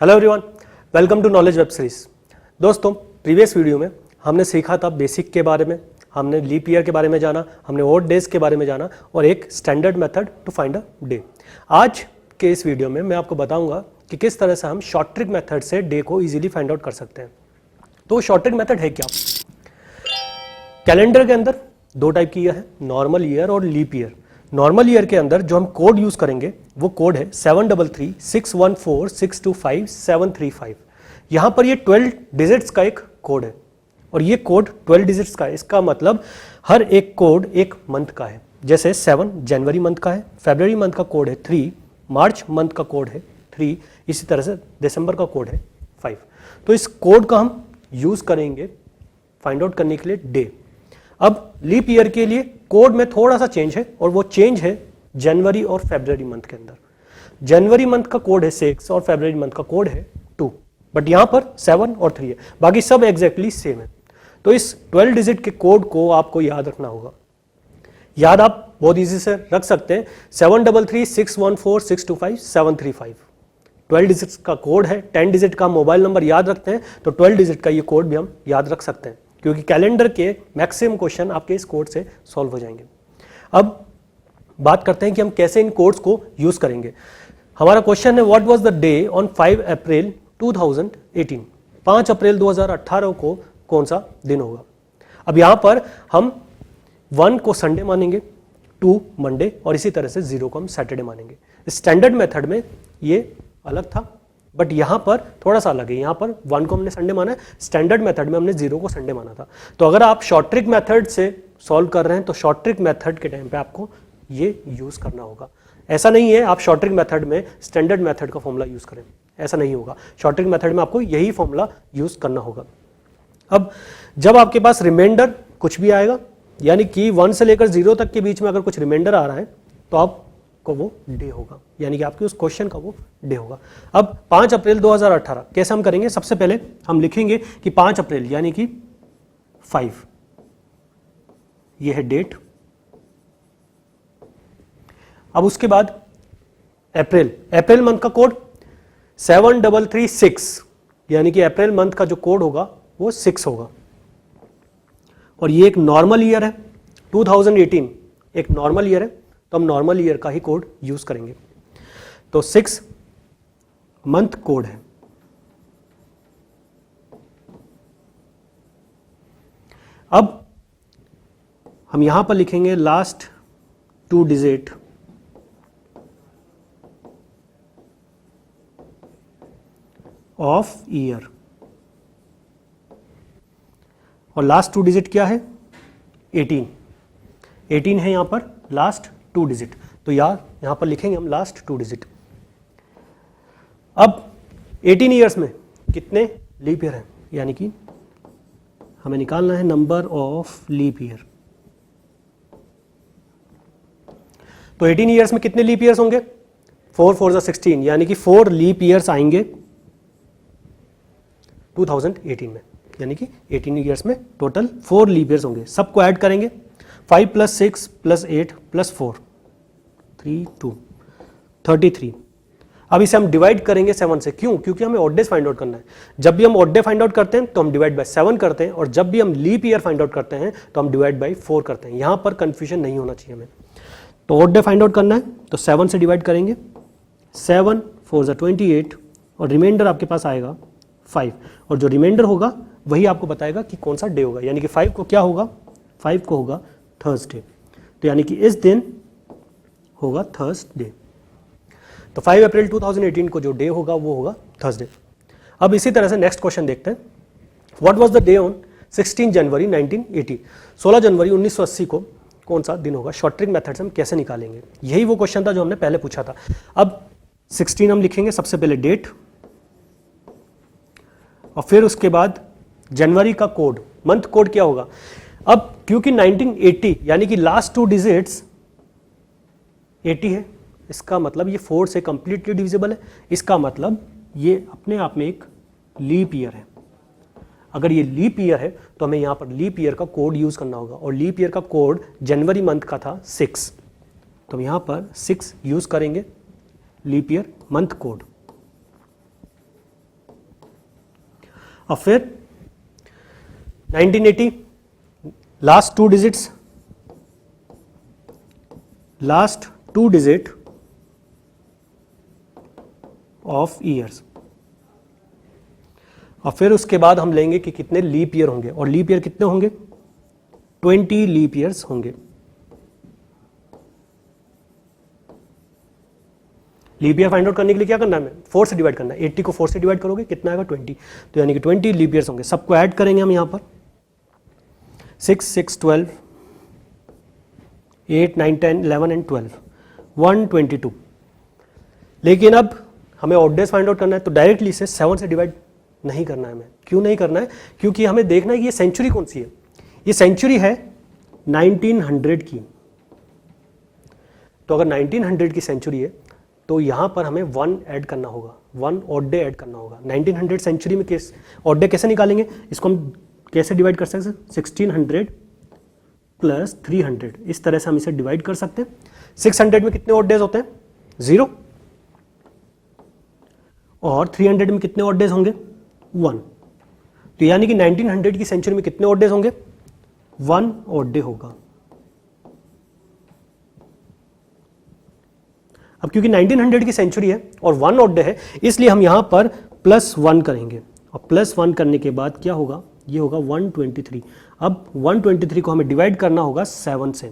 Hello everyone, welcome to knowledge web series. दोस्तों, previous video में हमने सीखा था बेसिक के बारे में, हमने लीप ईयर के बारे में जाना, हमने ओड डेज के बारे में जाना और एक standard method to find a day. आज के इस वीडियो में मैं आपको बताऊंगा कि किस तरह से हम शॉर्ट ट्रिक मेथड से डे को इजीली फाइंड आउट कर सकते हैं। तो शॉर्ट ट्रिक मेथड है क्या? कैलेंडर के अंदर दो टाइप की ईयर है, नॉर्मल ईयर और लीप ईयर। नॉर्मल ईयर के अंदर जो हम कोड यूज करेंगे वो कोड है 733614625735। यहां पर ये 12 डिजिट्स का एक कोड है और ये कोड 12 डिजिट्स का है। इसका मतलब हर एक कोड एक मंथ का है। जैसे 7 जनवरी मंथ का है, फरवरी मंथ का कोड है 3, मार्च मंथ का कोड है 3, इसी तरह से दिसंबर का कोड है 5। तो इस कोड का हम यूज करेंगे फाइंड आउट करने के लिए डे। अब लीप ईयर के लिए कोड में थोड़ा सा चेंज है और वो चेंज है जनवरी और फरवरी मंथ के अंदर। जनवरी मंथ का कोड है 6 और फरवरी मंथ का कोड है 2, बट यहां पर 7 और 3 है, बाकी सब एग्जैक्टली सेम है। तो इस 12 डिजिट के कोड को आपको याद रखना होगा। याद आप बहुत इजी से रख सकते हैं, 733614625735। 12 डिजिट का कोड है, 10 डिजिट का मोबाइल नंबर याद रखते हैं तो 12 डिजिट का ये कोड भी हम याद रख सकते हैं, क्योंकि कैलेंडर के मैक्सिमम क्वेश्चन आपके इस कोड से सॉल्व हो जाएंगे। अब बात करते हैं कि हम कैसे इन कोड्स को यूज करेंगे। हमारा क्वेश्चन है what was the day on 5 अप्रैल 2018। 5 अप्रैल 2018 को कौन सा दिन होगा? अब यहां पर हम 1 को संडे मानेंगे, 2 मंडे और इसी तरह से 0 को हम सैटरडे मानेंगे। स्टैंडर्ड मेथड में ये अलग था, बट यहां पर थोड़ा सा अलग है। यहां पर 1 को हमने संडे माना है, स्टैंडर्ड मेथड में हमने 0 को संडे माना था। तो अगर आप शॉर्ट ट्रिक मेथड से सॉल्व कर रहे हैं तो शॉर्ट ट्रिक मेथड के टाइम पे आपको ये यूज करना होगा। ऐसा नहीं है आप शॉर्ट ट्रिक मेथड में स्टैंडर्ड मेथड का फॉर्मूला यूज करें, ऐसा नहीं होगा। शॉर्ट ट्रिक मेथड में आपको यही फॉर्मूला यूज करना होगा। अब जब आपके पास रिमाइंडर कुछ भी आएगा, यानी कि 1 से लेकर 0 तक के बीच में अगर कुछ रिमाइंडर आ रहा है तो आप को वो डे होगा, यानी कि आपके उस क्वेश्चन का वो डे होगा। अब 5 अप्रैल 2018 कैसे हम करेंगे? सबसे पहले हम लिखेंगे कि 5 अप्रैल यानी कि 5, ये है डेट। अब उसके बाद अप्रैल मंथ का कोड 7336, यानी कि अप्रैल मंथ का जो कोड होगा वो 6 होगा। और ये एक नॉर्मल ईयर है, 2018 एक नॉर्मल ईयर है, तो हम नॉर्मल ईयर का ही कोड यूज करेंगे। तो 6 मंथ कोड है। अब हम यहां पर लिखेंगे लास्ट 2 डिजिट ऑफ ईयर, और लास्ट 2 डिजिट क्या है? 18 है यहां पर लास्ट 2 डिजिट, तो यहां पर लिखेंगे हम लास्ट 2 डिजिट। अब 18 ईयर्स में कितने लीप ईयर हैं, यानी कि हमें निकालना है नंबर ऑफ लीप ईयर। तो 18 ईयर्स में कितने लीप ईयर्स होंगे? 4 4 16, यानी कि 4 लीप ईयर्स आएंगे 2018 में, यानी कि 18 ईयर्स में टोटल 4 लीप ईयर्स होंगे। सबको ऐड करेंगे, 5 + 6 + 8 + 4 3 2 33। अब इसे हम डिवाइड करेंगे 7 से। क्यों? क्योंकि हमें ऑड डेज फाइंड आउट करना है। जब भी हम ऑड डे फाइंड आउट करते हैं तो हम डिवाइड बाय 7 करते हैं, और जब भी हम लीप ईयर फाइंड आउट करते हैं तो हम डिवाइड बाय 4 करते हैं। यहां पर कंफ्यूजन नहीं होना चाहिए हमें। तो ऑड डे फाइंड आउट करना है तो 7 से डिवाइड करेंगे, 7 4 = 28 और रिमाइंडर आपके पास आएगा 5, और जो रिमाइंडर होगा वही आपको बताएगा कि कौन सा डे होगा। यानी कि 5 को क्या होगा? 5 को होगा थर्सडे। तो यानी कि इस दिन होगा थर्सडे। तो 5 अप्रैल 2018 को जो डे होगा वो होगा थर्सडे। अब इसी तरह से नेक्स्ट क्वेश्चन देखते हैं। What was the day on 16 जनवरी 1980? 16 जनवरी 1980 को कौन सा दिन होगा? शॉर्ट ट्रिक मेथड से हम कैसे निकालेंगे? यही वो क्वेश्चन था जो हमने पहले पूछा था। अब 16 हम लिखेंगे सबसे पहले डेट, और फिर उसके बाद जनवरी का कोड, मंथ कोड क्या होगा? अब क्योंकि 1980 यानी कि लास्ट 2 डिजिट्स 80 है, इसका मतलब ये 4 से कंप्लीटली डिविजिबल है। इसका मतलब ये अपने आप में एक लीप ईयर है। अगर ये लीप ईयर है तो हमें यहां पर लीप ईयर का कोड यूज करना होगा, और लीप ईयर का कोड जनवरी मंथ का था 6, तो हम यहां पर 6 यूज करेंगे लीप ईयर मंथ कोड। अब फिर 1980, last two digit of years. और फिर उसके बाद हम लेंगे कि कितने लीप ईयर होंगे, और लीप ईयर कितने होंगे, 20 लीप ईयर्स होंगे। लीप ईयर फाइंड आउट करने के लिए क्या करना है, 4 से डिवाइड करना है। 80 को 4 से डिवाइड करोगे कितना आएगा, 20। तो यानी कि 20 लीप ईयर्स होंगे। सबको ऐड करेंगे हम यहां पर, 6, 6, 12, 8, 9, 10, 11 एंड 12, 122। लेकिन अब हमें ऑड डेज फाइंड आउट करना है, तो डायरेक्टली इसे 7 से डिवाइड नहीं करना है हमें। क्यों नहीं करना है, क्योंकि हमें देखना है कि ये सेंचुरी कौन सी है। ये सेंचुरी है 1900 की। तो अगर 1900 की सेंचुरी है तो यहां पर हमें 1 ऐड करना होगा, 1 ऑड डे ऐड करना होगा। 1900 सेंचुरी में ऑड डे कैसे निकालेंगे, इसको हम कैसे डिवाइड कर सकते हैं, 1600 प्लस 300, इस तरह से हम इसे डिवाइड कर सकते हैं। 600 में कितने ऑड डेज होते हैं, 0, और 300 में कितने ऑड डेज होंगे, 1। तो यानी कि 1900 की सेंचुरी में कितने ऑड डेज होंगे, 1 ऑड डे होगा। अब क्योंकि 1900 की सेंचुरी है और 1 ऑड डे है, इसलिए हम यहां पर +1 करेंगे, और +1 करने के बाद क्या होगा, ये होगा 123। अब 123 को हमें डिवाइड करना होगा 7 से,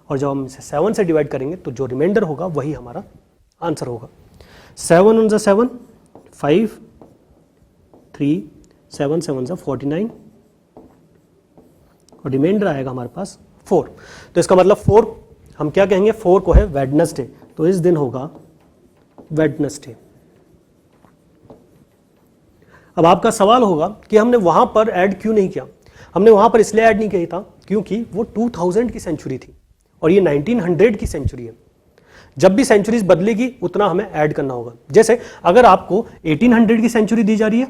और जब हम इसे 7 से डिवाइड करेंगे तो जो रिमाइंडर होगा वही हमारा आंसर होगा। 7 × 7, 5, 3, 7, 7 49, और रिमाइंडर आएगा हमारे पास 4। तो इसका मतलब 4 हम क्या कहेंगे, 4 को है वेडनेसडे, तो इस दिन होगा वेडनेसडे। अब आपका सवाल होगा कि हमने वहां पर ऐड क्यों नहीं किया। हमने वहां पर इसलिए ऐड नहीं किया था क्योंकि वो 2000 की सेंचुरी थी और ये 1900 की सेंचुरी है। जब भी सेंचुरीज बदलेगी उतना हमें ऐड करना होगा। जैसे अगर आपको 1800 की सेंचुरी दी जा रही है,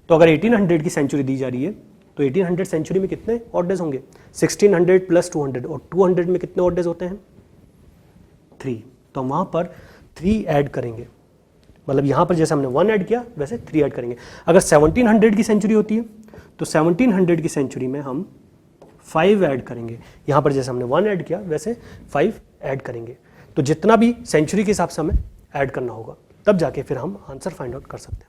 तो अगर 1800 की सेंचुरी दी जा रही है तो 1800 सेंचुरी में कितने ऑड डेज होंगे, 1600 + 200, और 200 में कितने ऑड डेज होते हैं, 3। तो हम वहां पर 3 ऐड करेंगे, मतलब यहां पर जैसे हमने 1 ऐड किया वैसे 3 ऐड करेंगे। अगर 1700 की सेंचुरी होती है तो 1700 की सेंचुरी में हम 5 ऐड करेंगे। यहां पर जैसे हमने 1 ऐड किया वैसे 5 ऐड करेंगे। तो जितना भी सेंचुरी के हिसाब से हमें ऐड करना होगा, तब जाके फिर हम आंसर फाइंड आउट कर सकते हैं।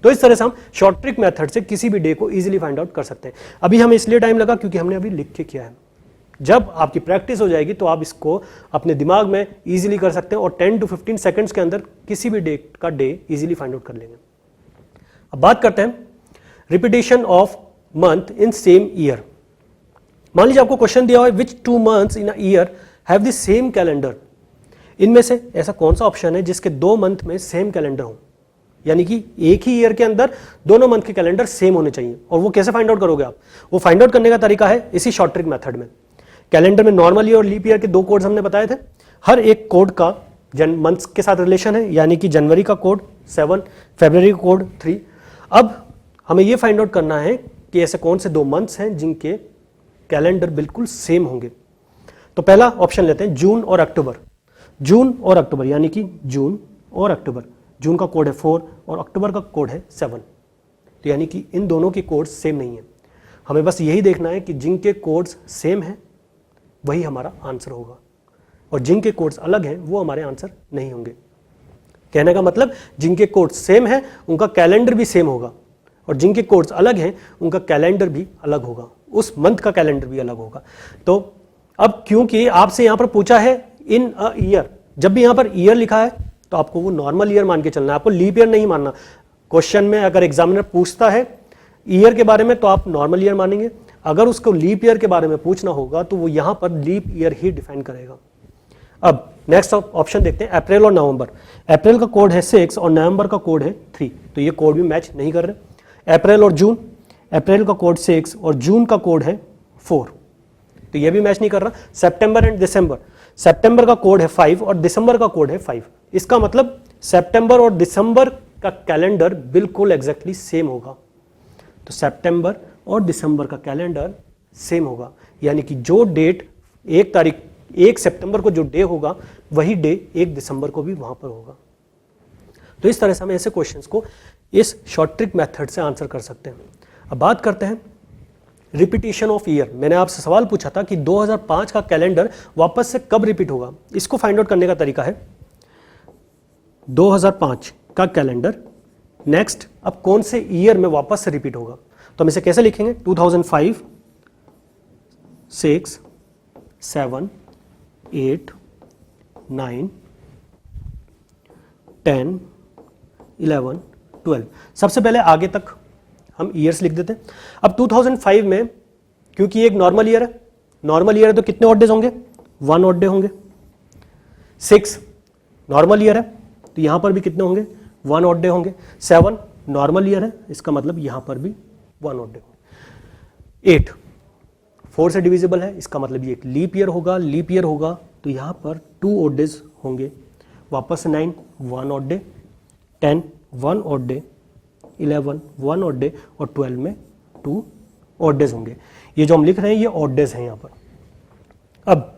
तो इस तरह से हम शॉर्ट ट्रिक मेथड से किसी भी डे को इजीली फाइंड आउट कर सकते हैं। अभी हमें इसलिए टाइम लगा क्योंकि हमने अभी लिख के किया है। जब आपकी प्रैक्टिस हो जाएगी तो आप इसको अपने दिमाग में इजीली कर सकते हैं और 10 to 15 सेकंड्स के अंदर किसी भी डे का डे इजीली फाइंड आउट कर लेंगे। अब बात करते हैं repetition of month in same year. मान लीजिए आपको क्वेश्चन दिया हुआ है विच 2 months in a year have the same calendar. इनमें से ऐसा कौन सा ऑप्शन है जिसके 2 मंथ में सेम कैलेंडर हो, यानी कि एक ही ईयर के अंदर दोनों मंथ के कैलेंडर सेम होने चाहिए। और वो कैसे फाइंड आउट करोगे आप, वो फाइंड आउट करने का तरीका है इसी शॉर्ट ट्रिक मेथड में। कैलेंडर में नॉर्मल ईयर और लीप ईयर के 2 कोड्स हमने बताए थे। हर एक कोड का मंथ्स के साथ रिलेशन है, यानी कि जनवरी का कोड 7, फरवरी का कोड 3। अब हमें ये फाइंड आउट करना है कि ऐसे कौन से 2 मंथ्स हैं जिनके कैलेंडर बिल्कुल सेम होंगे। तो पहला ऑप्शन लेते हैं जून और अक्टूबर। जून और अक्टूबर यानी कि जून और अक्टूबर, जून का कोड है 4 और अक्टूबर का कोड है 7। तो यानी कि इन दोनों के कोड्स सेम नहीं है। हमें बस यही देखना है कि जिनके कोड्स सेम हैं वही हमारा आंसर होगा, और जिनके कोड्स अलग हैं वो हमारे आंसर नहीं होंगे। कहने का मतलब जिनके कोड्स सेम हैं उनका कैलेंडर भी सेम होगा, और जिनके कोड्स अलग हैं उनका कैलेंडर भी अलग होगा, उस मंथ का कैलेंडर भी अलग होगा। तो अब क्योंकि आपसे यहां पर पूछा है इन अ ईयर, जब भी यहां पर ईयर लिखा है तो आपको वो नॉर्मल ईयर मान के चलना है, आपको लीप ईयर नहीं मानना। क्वेश्चन में अगर एग्जामिनर पूछता है ईयर के बारे में तो आप नॉर्मल ईयर मानेंगे, अगर उसको लीप ईयर के बारे में पूछना होगा तो वो यहां पर लीप ईयर ही डिफाइन करेगा। अब नेक्स्ट ऑप्शन देखते हैं अप्रैल और नवंबर। अप्रैल का कोड है 6 और नवंबर का कोड है 3, तो ये कोड भी मैच नहीं कर रहे। अप्रैल और जून, अप्रैल का कोड 6 और जून का कोड है 4, तो ये भी मैच नहीं कर रहा। सितंबर एंड दिसंबर, सितंबर का कोड है 5 और दिसंबर का कोड है 5। इसका मतलब सितंबर और दिसंबर का कैलेंडर बिल्कुल एग्जैक्टली सेम होगा। तो सितंबर और दिसंबर का कैलेंडर सेम होगा, यानी कि जो डेट 1 सितंबर को जो डे होगा वही डे 1 दिसंबर को भी वहां पर होगा। तो इस तरह से हम ऐसे क्वेश्चंस को इस शॉर्ट ट्रिक मेथड से आंसर कर सकते हैं। अब बात करते हैं रिपीटिशन ऑफ ईयर। मैंने आपसे सवाल पूछा था कि 2005 का कैलेंडर वापस से कब रिपीट होगा। इसको फाइंड आउट करने का तरीका है 2005 का कैलेंडर नेक्स्ट अब कौन से ईयर में वापस से रिपीट होगा। तो हम इसे कैसे लिखेंगे 2005, 6, 7, 8, 9, 10, 11, 12। सबसे पहले आगे तक हम ईयर्स लिख देते हैं। अब 2005 में क्योंकि एक नॉर्मल ईयर है, नॉर्मल ईयर है तो कितने ऑड डेज होंगे 1 ऑड डे होंगे। 6 नॉर्मल ईयर है तो यहां पर भी कितने होंगे 1 ऑड डे होंगे। 7 नॉर्मल ईयर है, इसका मतलब यहां पर भी 1 ऑड डे होंगे। 8 4 से डिविजिबल है, इसका मतलब ये एक लीप ईयर होगा। लीप ईयर होगा तो यहां पर 2 ऑड डेज होंगे। वापस से 9 1 odd day, 10 1 odd day, 11 1 odd day और 12 में 2 ऑड डेज होंगे। ये जो हम लिख रहे हैं ये ऑड डेज हैं यहां पर। अब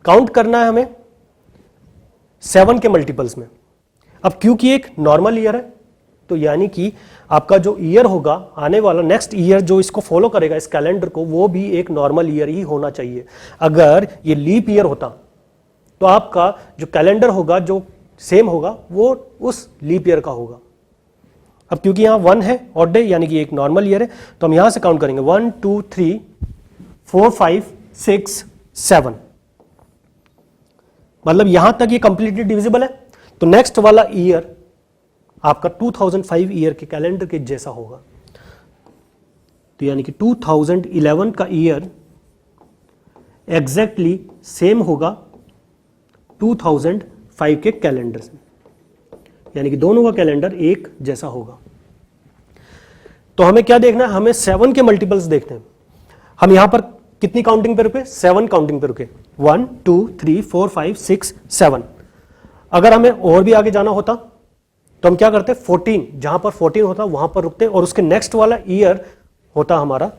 काउंट करना है हमें 7 के मल्टीपल्स में। अब क्योंकि एक नॉर्मल ईयर है तो यानी कि आपका जो ईयर होगा आने वाला नेक्स्ट ईयर जो इसको फॉलो करेगा इस कैलेंडर को, वो भी एक नॉर्मल ईयर ही होना चाहिए। अगर ये लीप ईयर होता तो आपका जो कैलेंडर होगा जो सेम होगा वो उस लीप ईयर का होगा। अब क्योंकि यहां 1 है ऑड डे यानी कि एक नॉर्मल ईयर है तो हम यहां से काउंट करेंगे 1 2 3 4 5 6 7, मतलब यहां तक ये कंप्लीटली डिविजिबल है। तो नेक्स्ट वाला ईयर आपका 2005 ईयर के कैलेंडर के जैसा होगा। तो यानी कि 2011 का ईयर एग्जैक्टली सेम होगा 2005 के कैलेंडर से, यानी कि दोनों का कैलेंडर एक जैसा होगा। तो हमें क्या देखना है, हमें 7 के मल्टीपल्स देखने हैं। हम यहां पर कितनी काउंटिंग पे रुके 7 काउंटिंग पे रुके 1 2 3 4 5 6 7। अगर हमें और भी आगे जाना होता तो हम क्या करते 14, जहां पर 14 होता वहां पर रुकते और उसके नेक्स्ट वाला ईयर होता हमारा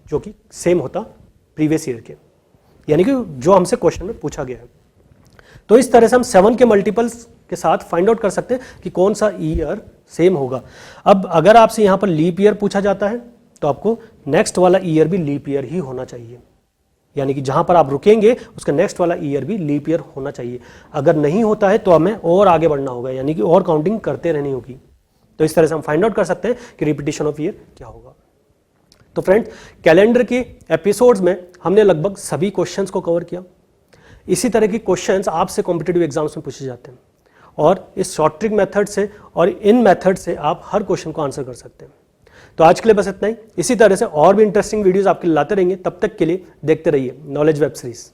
जो कि सेम होता प्रीवियस ईयर के, यानी कि जो हमसे क्वेश्चन में पूछा गया है। तो इस तरह से हम 7 के मल्टीपल्स के साथ फाइंड आउट कर सकते हैं कि कौन सा ईयर सेम होगा। अब अगर आपसे यहां पर लीप ईयर पूछा जाता है तो आपको नेक्स्ट वाला ईयर भी लीप ईयर ही होना चाहिए, यानी कि जहां पर आप रुकेंगे उसका नेक्स्ट वाला ईयर भी लीप ईयर होना चाहिए। अगर नहीं होता है तो हमें और आगे बढ़ना होगा, यानी कि और काउंटिंग करते रहनी होगी। तो इस तरह से हम फाइंड आउट कर सकते हैं कि रिपीटिशन ऑफ ईयर क्या होगा। तो फ्रेंड्स, कैलेंडर के एपिसोड्स में हमने लगभग सभी क्वेश्चंस को कवर किया। इसी तरह के क्वेश्चंस आपसे कॉम्पिटिटिव एग्जाम्स में पूछे जाते हैं और इस शॉर्ट ट्रिक मेथड से और इन मेथड से आप हर क्वेश्चन को आंसर कर सकते हैं। तो आज के लिए बस इतना ही। इसी तरह से और भी इंटरेस्टिंग वीडियोस आपके लिए लाते रहेंगे। तब तक के लिए देखते रहिए नॉलेज वेब सीरीज।